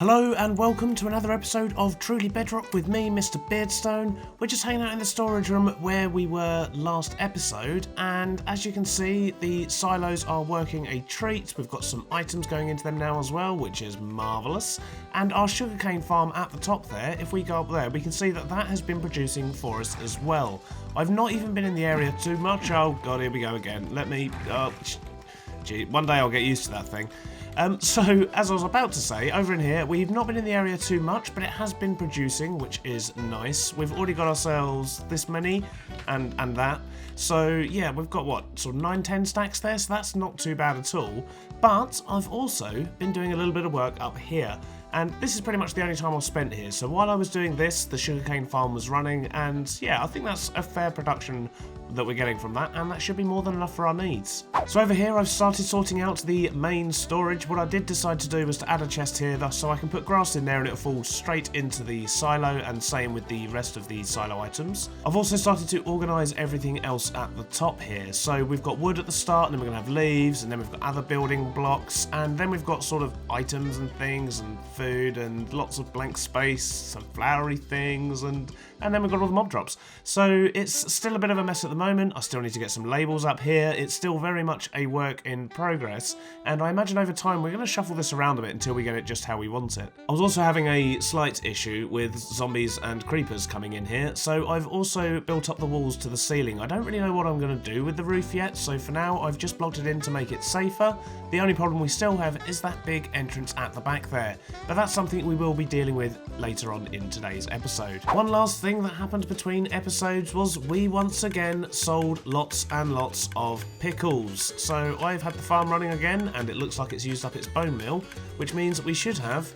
Hello and welcome to another episode of Truly Bedrock with me, Mr. Beardstone. We're just hanging out in the storage room where we were last episode, and as you can see, the silos are working a treat. We've got some items going into them now as well, which is marvellous. And our sugarcane farm at the top there, if we go up there, we can see that that has been producing for us as well. I've not even been in the area too much. Oh god, here we go again. Gee, one day I'll get used to that thing. So, as I was about to say, over in here, we've not been in the area too much, but it has been producing, which is nice. We've already got ourselves this many, and that. So, yeah, we've got, what, sort of 9-10 stacks there, so that's not too bad at all. But I've also been doing a little bit of work up here. And this is pretty much the only time I've spent here. So while I was doing this, the sugarcane farm was running, and yeah, I think that's a fair production that we're getting from that, and that should be more than enough for our needs. So over here I've started sorting out the main storage. What I did decide to do was to add a chest here so I can put grass in there and it'll fall straight into the silo, and same with the rest of the silo items. I've also started to organise everything else at the top here. So we've got wood at the start, and then we're going to have leaves, and then we've got other building blocks, and then we've got sort of items and things and food and lots of blank space, some flowery things, and then we've got all the mob drops. So it's still a bit of a mess at the moment. I still need to get some labels up here. It's still very much a work in progress, and I imagine over time we're going to shuffle this around a bit until we get it just how we want it. I was also having a slight issue with zombies and creepers coming in here, so I've also built up the walls to the ceiling. I don't really know what I'm going to do with the roof yet, so for now I've just blocked it in to make it safer. The only problem we still have is that big entrance at the back there, but that's something we will be dealing with later on in today's episode. One last thing that happened between episodes was we once again sold lots and lots of pickles. So I've had the farm running again, and it looks like it's used up its bone meal, which means we should have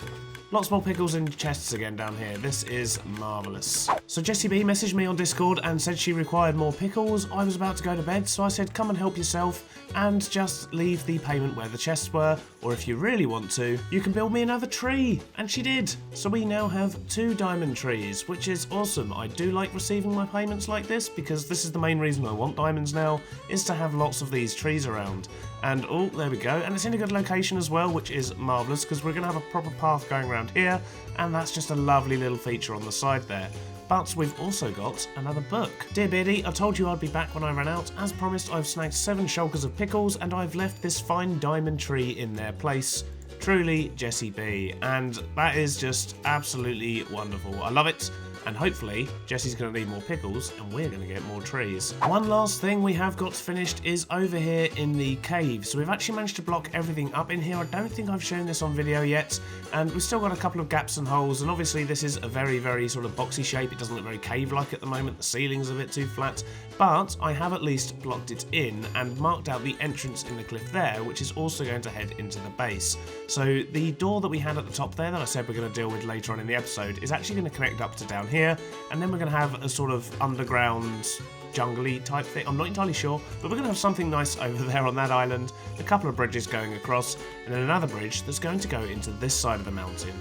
lots more pickles in chests again down here. This is marvellous. So Jessie B messaged me on Discord and said she required more pickles. I was about to go to bed, so I said come and help yourself and just leave the payment where the chests were, or if you really want to, you can build me another tree. And she did. So we now have 2 diamond trees, which is awesome. I do like receiving my payments like this, because this is the main reason I want diamonds now, is to have lots of these trees around. And oh, there we go. And it's in a good location as well, which is marvellous, because we're going to have a proper path going around here, and that's just a lovely little feature on the side there. But we've also got another book. Dear Beardy, I told you I'd be back when I ran out. As promised, I've snagged 7 shulkers of pickles, and I've left this fine diamond tree in their place. Truly, Jessie B. And that is just absolutely wonderful. I love it. And hopefully, Jessie's going to need more pickles, and we're going to get more trees. One last thing we have got finished is over here in the cave. So we've actually managed to block everything up in here. I don't think I've shown this on video yet. And we've still got a couple of gaps and holes. And obviously, this is a very, very sort of boxy shape. It doesn't look very cave-like at the moment. The ceiling's a bit too flat. But I have at least blocked it in and marked out the entrance in the cliff there, which is also going to head into the base. So the door that we had at the top there that I said we're going to deal with later on in the episode is actually going to connect up to down here, and then we're going to have a sort of underground jungly type thing. I'm not entirely sure, but we're going to have something nice over there on that island, a couple of bridges going across, and then another bridge that's going to go into this side of the mountain.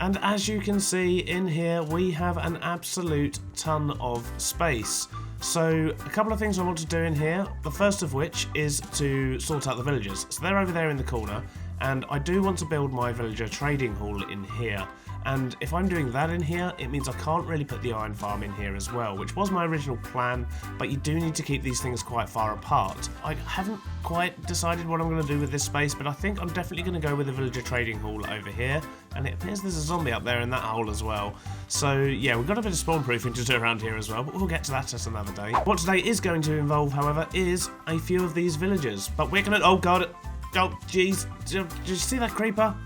And as you can see in here, we have an absolute ton of space. So a couple of things I want to do in here, the first of which is to sort out the villagers. So they're over there in the corner, and I do want to build my villager trading hall in here. And if I'm doing that in here, it means I can't really put the iron farm in here as well, which was my original plan, but you do need to keep these things quite far apart. I haven't quite decided what I'm going to do with this space, but I think I'm definitely going to go with the villager trading hall over here, and it appears there's a zombie up there in that hole as well. So yeah, we've got a bit of spawn proofing to do around here as well, but we'll get to that at another day. What today is going to involve, however, is a few of these villagers, but we're going to... Oh god, oh jeez, did you see that creeper?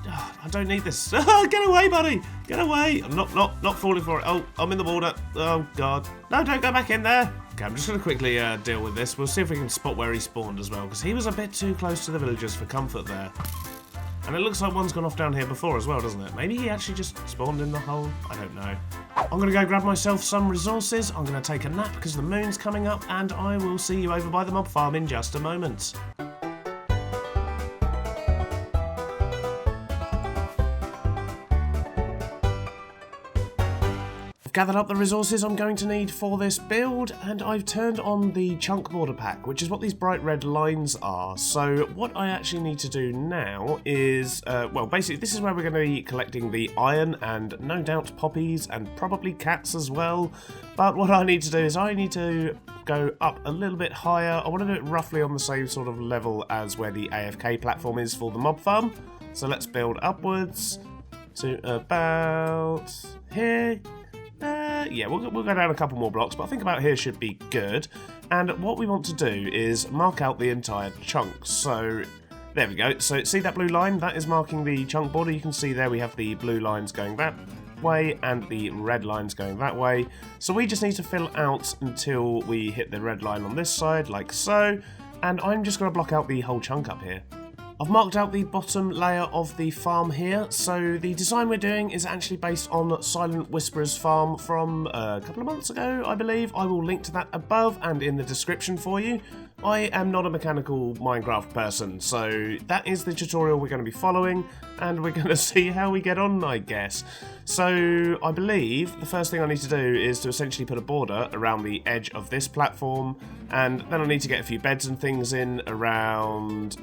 Oh, I don't need this. Get away, buddy! Get away! I'm not falling for it. Oh, I'm in the water. Oh, God. No, don't go back in there. Okay, I'm just going to quickly deal with this. We'll see if we can spot where he spawned as well, because he was a bit too close to the villagers for comfort there. And it looks like one's gone off down here before as well, doesn't it? Maybe he actually just spawned in the hole. I don't know. I'm going to go grab myself some resources. I'm going to take a nap because the moon's coming up, and I will see you over by the mob farm in just a moment. gathered up the resources I'm going to need for this build, and I've turned on the chunk border pack, which is what these bright red lines are. So what I actually need to do now is, well, basically this is where we're going to be collecting the iron and no doubt poppies and probably cats as well. But what I need to do is I need to go up a little bit higher. I want to do it roughly on the same sort of level as where the AFK platform is for the mob farm. So let's build upwards to about here. Yeah, we'll go down a couple more blocks, but I think about here should be good. And what we want to do is mark out the entire chunk. So there we go. So see that blue line? That is marking the chunk border. You can see there we have the blue lines going that way and the red lines going that way. So we just need to fill out until we hit the red line on this side, like so. And I'm just going to block out the whole chunk up here. I've marked out the bottom layer of the farm here, so the design we're doing is actually based on Silent Whisperer's farm from a couple of months ago, I believe. I will link to that above and in the description for you. I am not a mechanical Minecraft person, so that is the tutorial we're going to be following, and we're going to see how we get on, I guess. So I believe the first thing I need to do is to essentially put a border around the edge of this platform, and then I need to get a few beds and things in around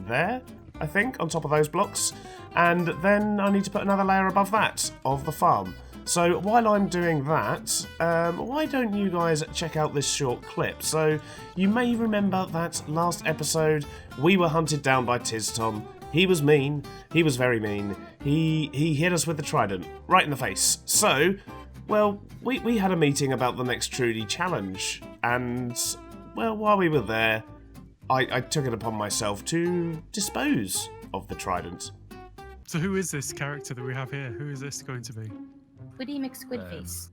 there, I think, on top of those blocks, and then I need to put another layer above that of the farm. So while I'm doing that, why don't you guys check out this short clip? So you may remember that last episode we were hunted down by Tiztom. He was mean. He was very mean. He hit us with the Trident right in the face. So, well, we had a meeting about the next Truly challenge, and well, while we were there, I took it upon myself to dispose of the Trident. So who is this character that we have here? Who is this going to be? Quiddy McSquidface.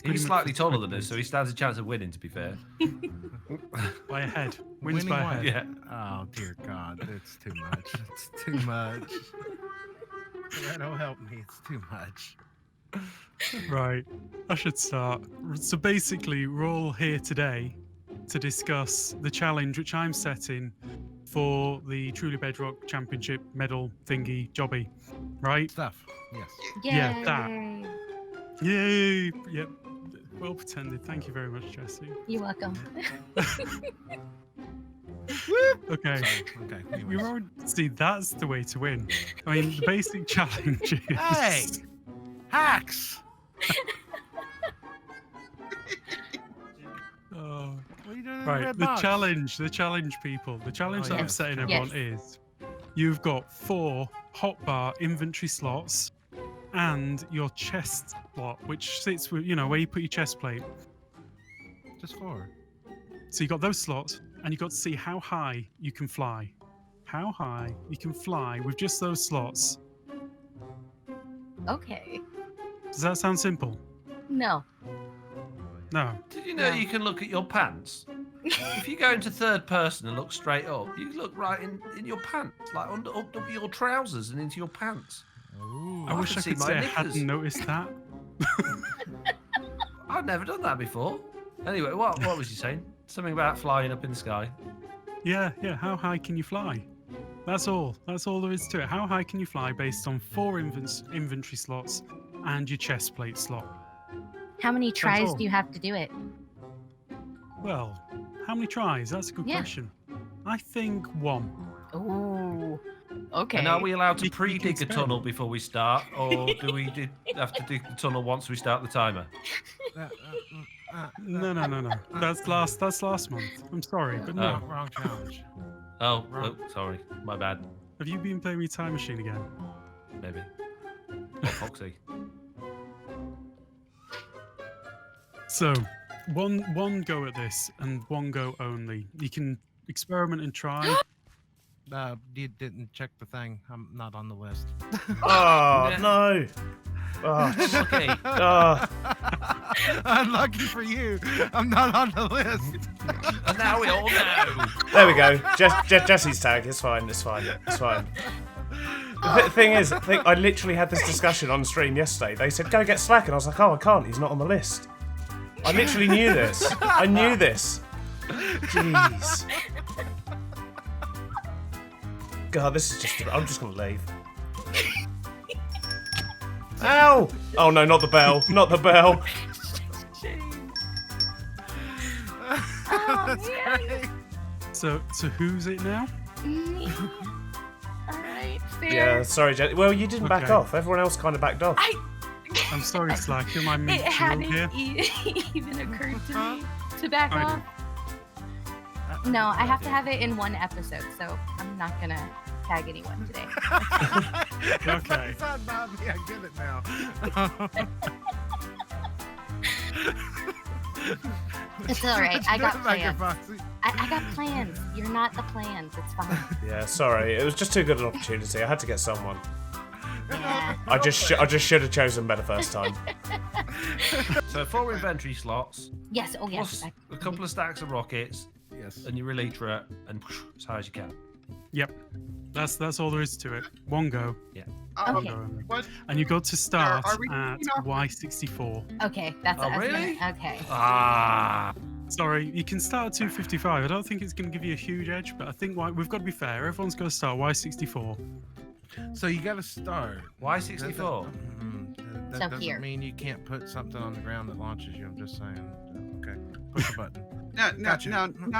He's slightly taller than us, so he stands a chance of winning, to be fair. By a head. Wins by a head. Yeah. Oh, dear God. It's too much. It's too much. Don't help me. It's too much. Right. I should start. So basically, we're all here today to discuss the challenge which I'm setting for the Truly Bedrock Championship medal thingy jobby. Right? Stuff. Yes. Yeah, that. Yay! Yep. Well pretended. Thank you very much, Jesse. You're welcome. Okay. Sorry. Okay. We Anyways. already see that's the way to win. I mean, the basic challenge is. Hey! Hacks! Oh. What are you doing in the Right, red the box? challenge, people. The challenge that I'm yes. setting everyone is you've got 4 hotbar inventory slots and your chest slot, which sits with, you know, where you put your chest plate. Just 4. So you got those slots, and you got to see how high you can fly. How high you can fly with just those slots. Okay. Does that sound simple? No. No. Did you know you can look at your pants? If you go into third person and look straight up, you look right in your pants, like up your trousers and into your pants. Ooh. I wish I can see could my say I knickers. hadn't noticed that. I've never done that before. Anyway, what was you saying? Something about flying up in the sky. Yeah. How high can you fly? That's all. That's all there is to it. How high can you fly based on 4 inventory slots and your chest plate slot? How many tries all. do you have to do it? Well, how many tries? That's a good Yeah. question. I think 1. Oh. Okay. And are we allowed to You can pre-dig a spend. tunnel before we start, or do we have to dig the tunnel once we start the timer? No. That's last month. I'm sorry, but no. Wrong challenge. Oh, sorry, my bad. Have you been playing with Time Machine again? Maybe. Or Foxy. So, one go at this and 1 go only. You can experiment and try. You didn't check the thing. I'm not on the list. Oh, no. Oh, Okay. oh. Unlucky for you. I'm not on the list. And now we all know. There we go. Jesse's tag. It's fine. It's fine. It's fine. The thing is, I literally had this discussion on stream yesterday. They said, go get Slack. And I was like, oh, I can't. He's not on the list. I literally knew this. I knew this. Jeez. God, this is just... I'm just going to leave. Ow! Oh no, not the bell. Not the bell. Oh, That's yeah. great. So who's it now? Me. All right, fair. Yeah, sorry, Jenny. Well, you didn't back Okay. off. Everyone else kind of backed off. I'm sorry, Slack. You're my meat It shield here. hadn't even occurred to me to back I off. No, I have to have it in one episode, so I'm not gonna tag anyone today. Okay. It's not about me. I get it now. It's all right. I got plans. Foxy. I got plans. You're not the plans. It's fine. Yeah, sorry. It was just too good an opportunity. I had to get someone. Yeah. I just should have chosen better first time. So 4 inventory slots, Yes. Oh, yes. plus a couple of stacks of rockets, Yes. and your elytra, and as high as you can. Yep. That's all there is to it. One go. Okay. One go only. What? And you got to start Are we at taking off? Y64. Okay. That's Oh, I was gonna- really? Okay. Ah. Sorry, you can start at 255. I don't think it's going to give you a huge edge, but I think we've got to be fair. Everyone's got to start Y64. So you got to start. Why 64? That So doesn't here. mean you can't put something on the ground that launches you. I'm just saying. Okay. Push a button. No, Gotcha.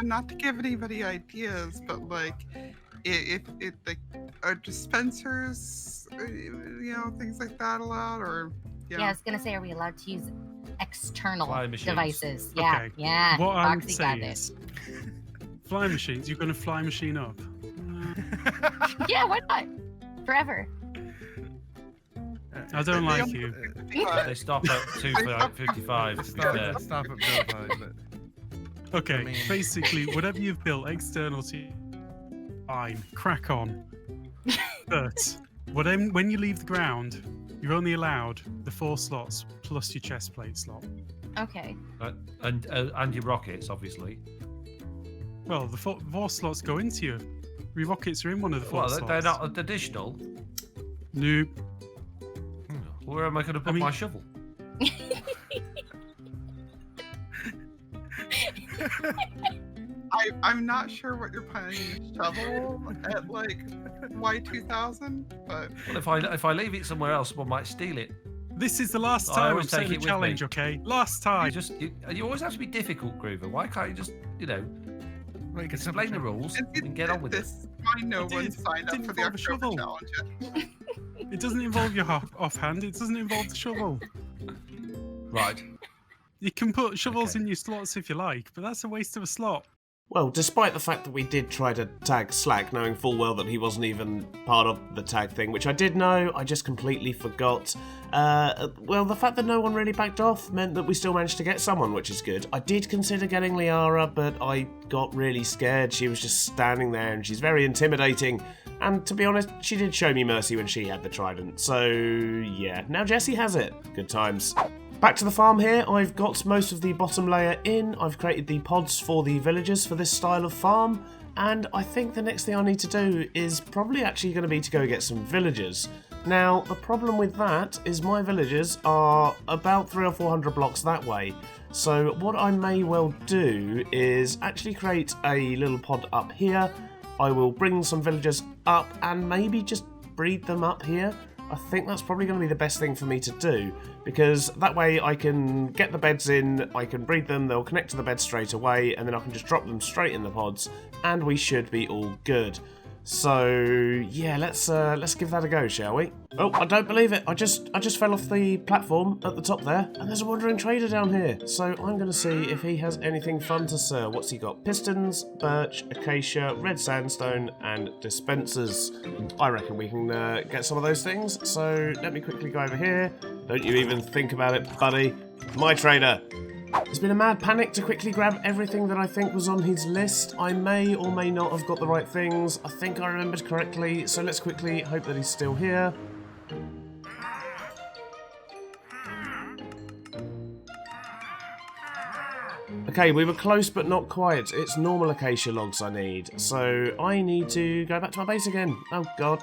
not to give anybody ideas, but like, if like, are dispensers, things like that allowed, or Yeah, I was gonna say, are we allowed to use external Fly machines. devices? Yeah. Okay. Yeah. What I'm Foxy got saying this. is, fly machines. You're going to fly machine up. Yeah. Why not? Forever. I don't like you. They stop at 255, to be fair. Stop at Bill High, but Okay, I mean- basically, whatever you've built external to you, fine, crack on. But when you leave the ground, you're only allowed the 4 slots plus your chest plate slot. Okay. And your rockets, obviously. Well, the 4 slots go into you. Your rockets are in one of the 4 Well, slots. they're not additional. Nope. Where am I going to put I mean- my shovel? I'm not sure what you're planning to shovel at like Y2000, but Well, if I leave it somewhere else, someone might steal it. This is the last I time I'm always take setting a it with challenge, me. okay? Last time. You always have to be difficult, Groover. Why can't you just, wait, can explain the rules and get on with it? this. Why no It one did- signed it up didn't for the involve a October shovel. challenge yet? It doesn't involve your offhand. It doesn't involve the shovel. Right. You can put shovels Okay. in your slots if you like, but that's a waste of a slot. Well, despite the fact that we did try to tag Slack, knowing full well that he wasn't even part of the tag thing, which I did know, I just completely forgot. Well, the fact that no one really backed off meant that we still managed to get someone, which is good. I did consider getting Liara, but I got really scared. She was just standing there, and she's very intimidating. And to be honest, she did show me mercy when she had the Trident. So, yeah, now Jessie has it. Good times. Back to the farm here, I've got most of the bottom layer in, I've created the pods for the villagers for this style of farm, and I think the next thing I need to do is probably actually going to be to go get some villagers. Now, the problem with that is my villagers are about 300 or 400 blocks that way, so what I may well do is actually create a little pod up here. I will bring some villagers up and maybe just breed them up here. I think that's probably going to be the best thing for me to do, because that way I can get the beds in, I can breed them, they'll connect to the bed straight away, and then I can just drop them straight in the pods, and we should be all good. So yeah, let's give that a go, shall we? Oh, I don't believe it. I just fell off the platform at the top there, and there's a wandering trader down here. So I'm going to see if he has anything fun to sell. What's he got? Pistons, birch, acacia, red sandstone, and dispensers. I reckon we can get some of those things. So let me quickly go over here. Don't you even think about it, buddy. My trader. It's been a mad panic to quickly grab everything that I think was on his list. I may or may not have got the right things. I think I remembered correctly, so let's quickly hope that he's still here. Okay, we were close but not quite. It's normal acacia logs I need, so I need to go back to my base again. Oh god.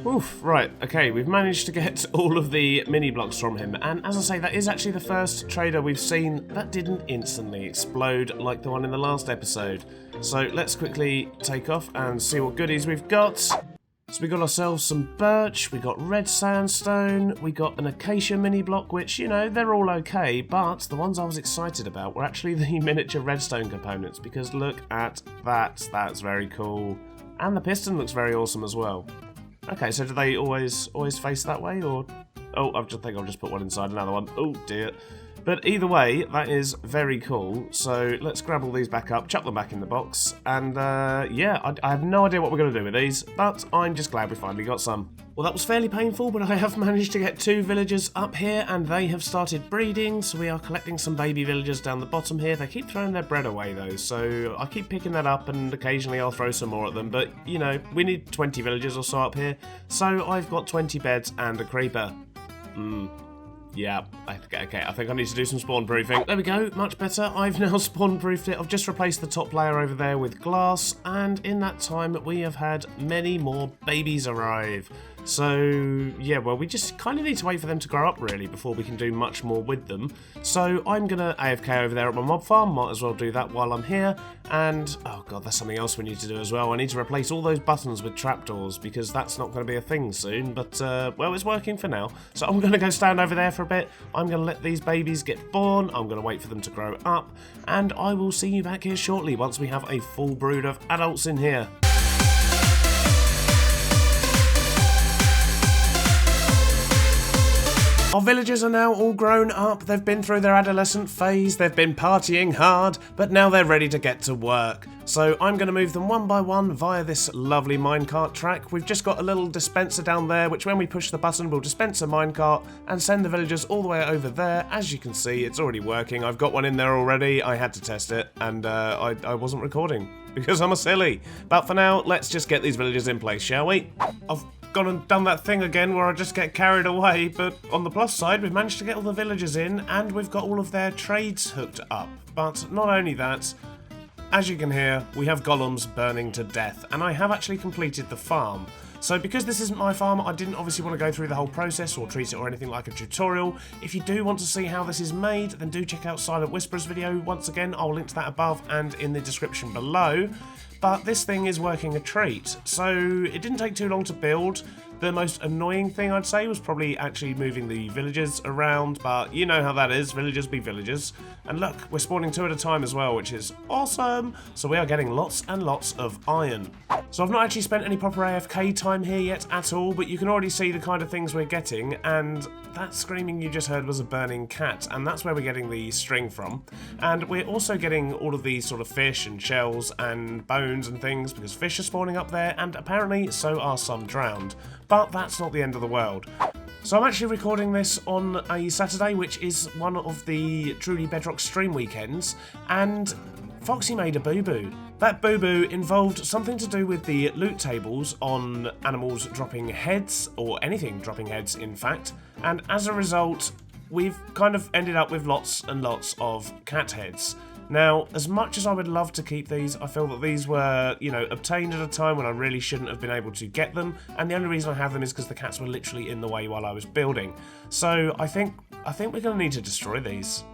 Oof, right, okay, we've managed to get all of the mini blocks from him, and as I say, that is actually the first trader we've seen that didn't instantly explode like the one in the last episode. So let's quickly take off and see what goodies we've got. So we got ourselves some birch, we got red sandstone, we got an acacia mini block, which, you know, they're all okay, but the ones I was excited about were actually the miniature redstone components, because look at that, that's very cool. And the piston looks very awesome as well. Okay, so do they always face that way, or... Oh, I think I've just put one inside another one. Oh dear. But either way, that is very cool. So let's grab all these back up, chuck them back in the box, and yeah, I have no idea what we're going to do with these, but I'm just glad we finally got some. Well, that was fairly painful, but I have managed to get 2 villagers up here, and they have started breeding, so we are collecting some baby villagers down the bottom here. They keep throwing their bread away, though, so I keep picking that up, and occasionally I'll throw some more at them, but, you know, we need 20 villagers or so up here, so I've got 20 beds and a creeper. Yeah, okay, I think I need to do some spawn proofing. There we go, much better. I've now spawn proofed it. I've just replaced the top layer over there with glass, and in that time we have had many more babies arrive. So, yeah, well, we just kind of need to wait for them to grow up, really, before we can do much more with them. So I'm going to AFK over there at my mob farm. Might as well do that while I'm here. And, oh god, there's something else we need to do as well. I need to replace all those buttons with trapdoors, because that's not going to be a thing soon. But, well, it's working for now. So I'm going to go stand over there for a bit. I'm going to let these babies get born. I'm going to wait for them to grow up. And I will see you back here shortly once we have a full brood of adults in here. Our villagers are now all grown up, they've been through their adolescent phase, they've been partying hard, but now they're ready to get to work. So I'm going to move them one by one via this lovely minecart track. We've just got a little dispenser down there, which when we push the button will dispense a minecart and send the villagers all the way over there. As you can see, it's already working. I've got one in there already, I had to test it, and I wasn't recording because I'm a silly. But for now, let's just get these villagers in place, shall we? I've gone and done that thing again where I just get carried away, but on the plus side, we've managed to get all the villagers in and we've got all of their trades hooked up. But not only that, as you can hear, we have golems burning to death, and I have actually completed the farm. So because this isn't my farm, I didn't obviously want to go through the whole process or treat it or anything like a tutorial. If you do want to see how this is made, then do check out Silent Whisper's video. Once again, I'll link to that above and in the description below. But this thing is working a treat, so it didn't take too long to build. The most annoying thing I'd say was probably actually moving the villagers around, but you know how that is, villagers be villagers. And look, we're spawning 2 at a time as well, which is awesome. So we are getting lots and lots of iron. So I've not actually spent any proper AFK time here yet at all, but you can already see the kind of things we're getting, and that screaming you just heard was a burning cat, and that's where we're getting the string from. And we're also getting all of these sort of fish and shells and bones and things, because fish are spawning up there, and apparently so are some drowned. But that's not the end of the world. So I'm actually recording this on a Saturday, which is one of the Truly Bedrock stream weekends, and Foxy made a boo-boo. That boo-boo involved something to do with the loot tables on animals dropping heads, or anything dropping heads in fact, and as a result, we've kind of ended up with lots and lots of cat heads. Now, as much as I would love to keep these, I feel that these were, you know, obtained at a time when I really shouldn't have been able to get them, and the only reason I have them is because the cats were literally in the way while I was building. So I think we're going to need to destroy these.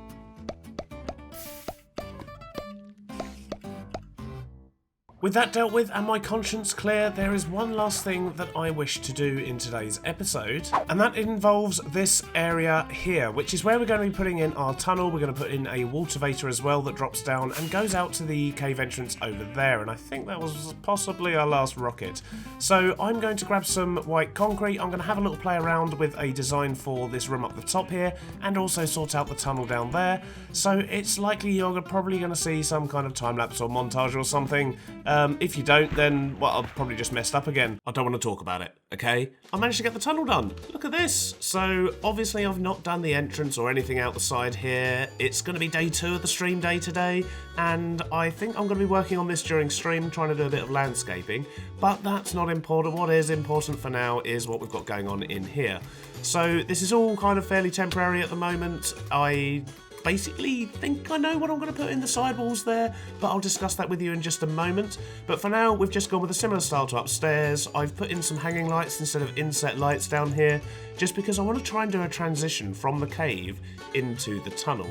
With that dealt with and my conscience clear, there is one last thing that I wish to do in today's episode, and that involves this area here, which is where we're going to be putting in our tunnel. We're going to put in a watervator as well that drops down and goes out to the cave entrance over there, and I think that was possibly our last rocket. So I'm going to grab some white concrete. I'm going to have a little play around with a design for this room up the top here, and also sort out the tunnel down there. So it's likely you're probably going to see some kind of time-lapse or montage or something. If you don't, then, well, I've probably just messed up again. I don't want to talk about it, okay? I managed to get the tunnel done. Look at this. So, obviously, I've not done the entrance or anything out the side here. It's going to be day 2 of the stream day today, and I think I'm going to be working on this during stream, trying to do a bit of landscaping, but that's not important. What is important for now is what we've got going on in here. So, this is all kind of fairly temporary at the moment. I basically think I know what I'm going to put in the sidewalls there, but I'll discuss that with you in just a moment. But for now, we've just gone with a similar style to upstairs. I've put in some hanging lights instead of inset lights down here, just because I want to try and do a transition from the cave into the tunnel.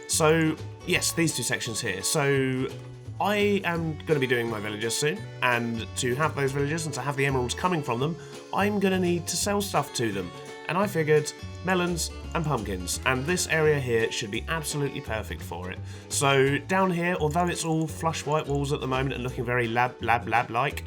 So yes, these 2 sections here. So I am going to be doing my villagers soon, and to have those villagers and to have the emeralds coming from them, I'm going to need to sell stuff to them. And I figured melons and pumpkins, and this area here should be absolutely perfect for it. So down here, although it's all flush white walls at the moment and looking very lab-like,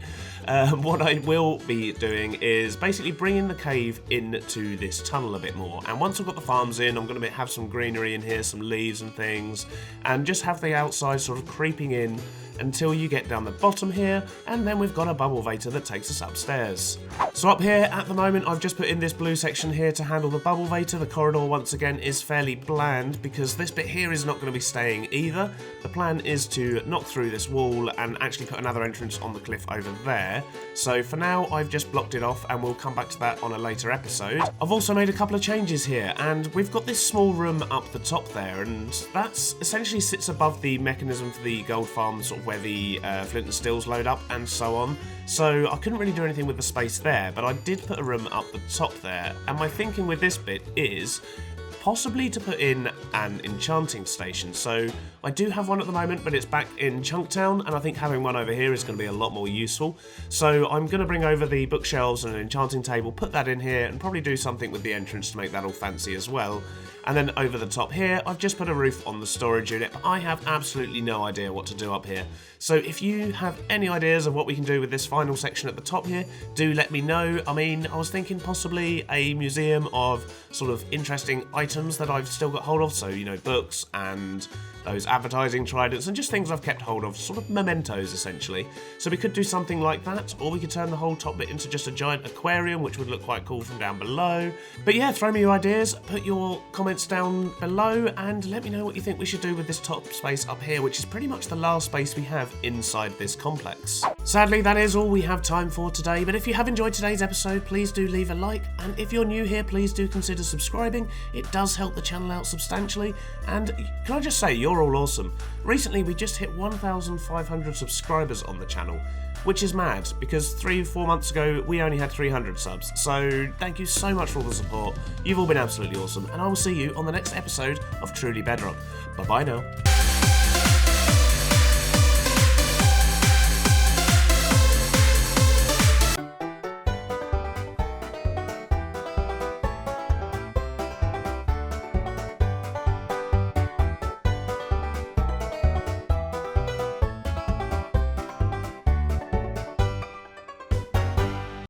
what I will be doing is basically bringing the cave into this tunnel a bit more. And once I've got the farms in, I'm going to have some greenery in here, some leaves and things, and just have the outside sort of creeping in until you get down the bottom here, and then we've got a bubble vator that takes us upstairs. So up here at the moment, I've just put in this blue section here to handle the bubble vator. The corridor once again is fairly bland because this bit here is not going to be staying either. The plan is to knock through this wall and actually put another entrance on the cliff over there. So for now, I've just blocked it off, and we'll come back to that on a later episode. I've also made a couple of changes here, and we've got this small room up the top there, and that's essentially sits above the mechanism for the gold farm, sort of where the flint and steels load up and so on. So I couldn't really do anything with the space there, but I did put a room up the top there, and my thinking with this bit is possibly to put in an enchanting station. So I do have one at the moment, but it's back in Chunktown, and I think having one over here is going to be a lot more useful. So I'm going to bring over the bookshelves and an enchanting table, put that in here, and probably do something with the entrance to make that all fancy as well. And then over the top here, I've just put a roof on the storage unit, but I have absolutely no idea what to do up here. So if you have any ideas of what we can do with this final section at the top here, do let me know. I mean, I was thinking possibly a museum of sort of interesting items that I've still got hold of. So, you know, books and those advertising tridents and just things I've kept hold of, sort of mementos essentially. So we could do something like that, or we could turn the whole top bit into just a giant aquarium, which would look quite cool from down below. But yeah, throw me your ideas, put your comments down below, and let me know what you think we should do with this top space up here, which is pretty much the last space we have inside this complex. Sadly, that is all we have time for today, but if you have enjoyed today's episode, please do leave a like, and if you're new here, please do consider subscribing. It does help the channel out substantially, and can I just say, you're all awesome. Recently, we just hit 1,500 subscribers on the channel, which is mad, because 3-4 months ago, we only had 300 subs. So thank you so much for all the support. You've all been absolutely awesome, and I will see you on the next episode of Truly Bedrock. Bye-bye now.